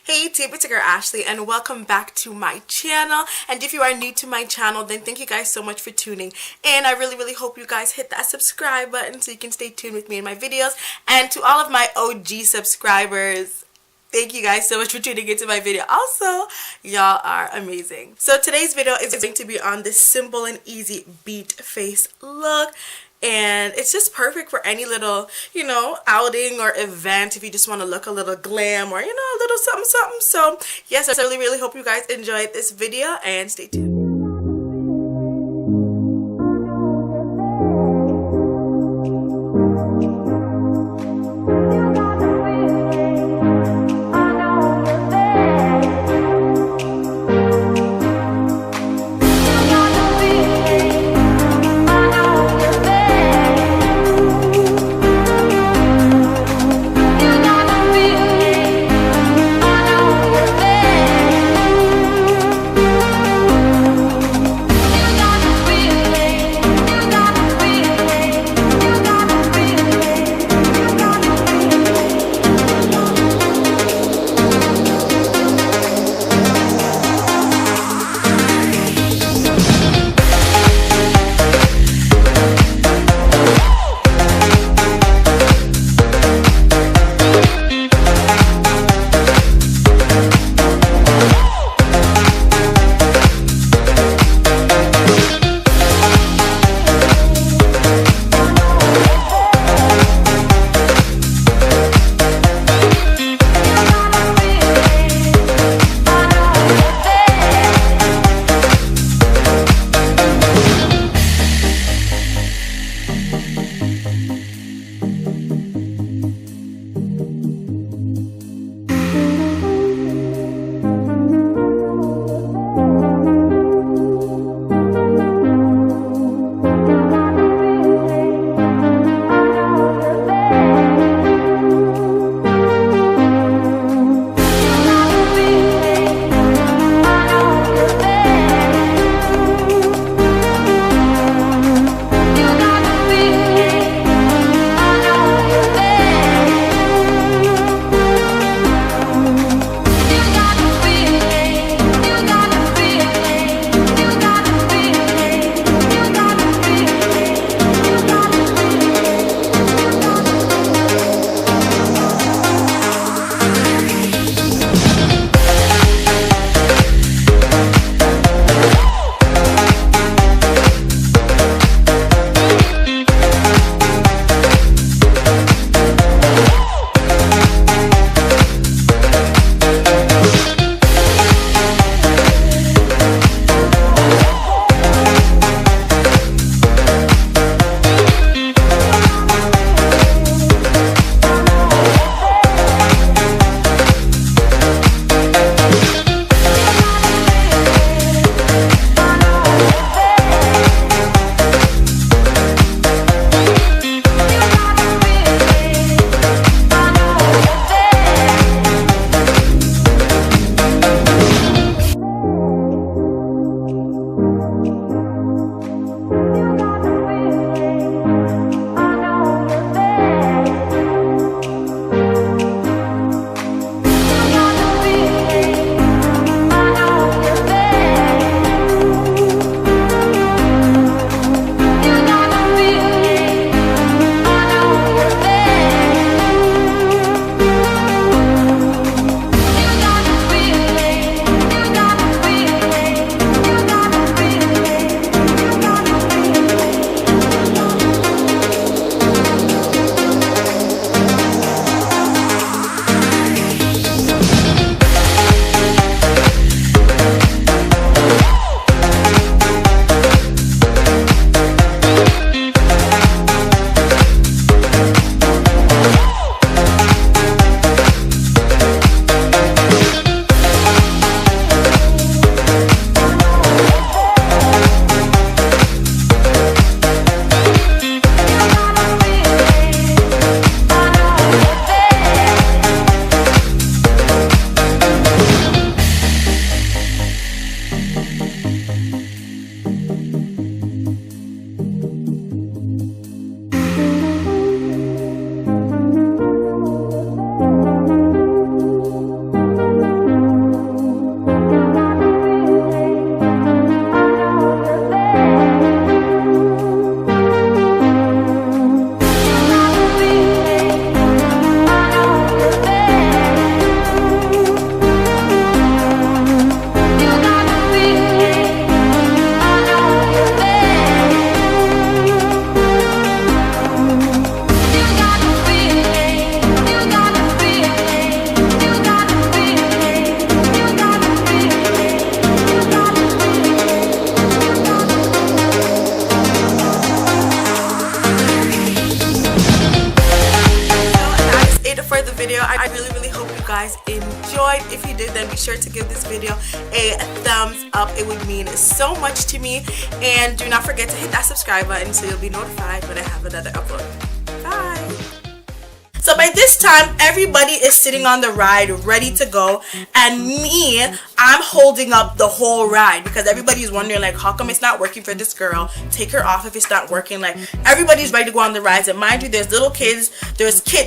Hey YouTube, it's your girl Ashley and welcome back to my channel. And if you are new to my channel, then thank you guys so much for tuning in. I really hope you guys hit that subscribe button so you can stay tuned with me in my videos. And to all of my OG subscribers, thank you guys so much for tuning into my video. Also, y'all are amazing. So today's video is going to be on this simple and easy beat face look. And it's just perfect for any little, outing or event if you just want to look a little glam or, a little something. So, yes, I really hope you guys enjoyed this video and stay tuned. enjoyed. If you did, then be sure to give this video a thumbs up. It would mean so much to me. And do not forget to hit that subscribe button so you'll be notified when I have another upload. Bye! So by this time, everybody is sitting on the ride ready to go, and me, I'm holding up the whole ride because everybody's wondering, like, how come it's not working for this girl? Take her off if it's not working. Like, everybody's ready to go on the rides, and mind you, there's little kids,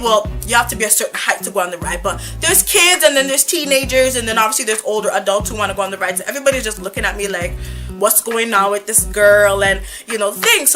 well, you have to be a certain height to go on the ride, but there's kids, and then there's teenagers, and then obviously there's older adults who want to go on the rides. Everybody's just looking at me like, what's going on with this girl, and you know, things.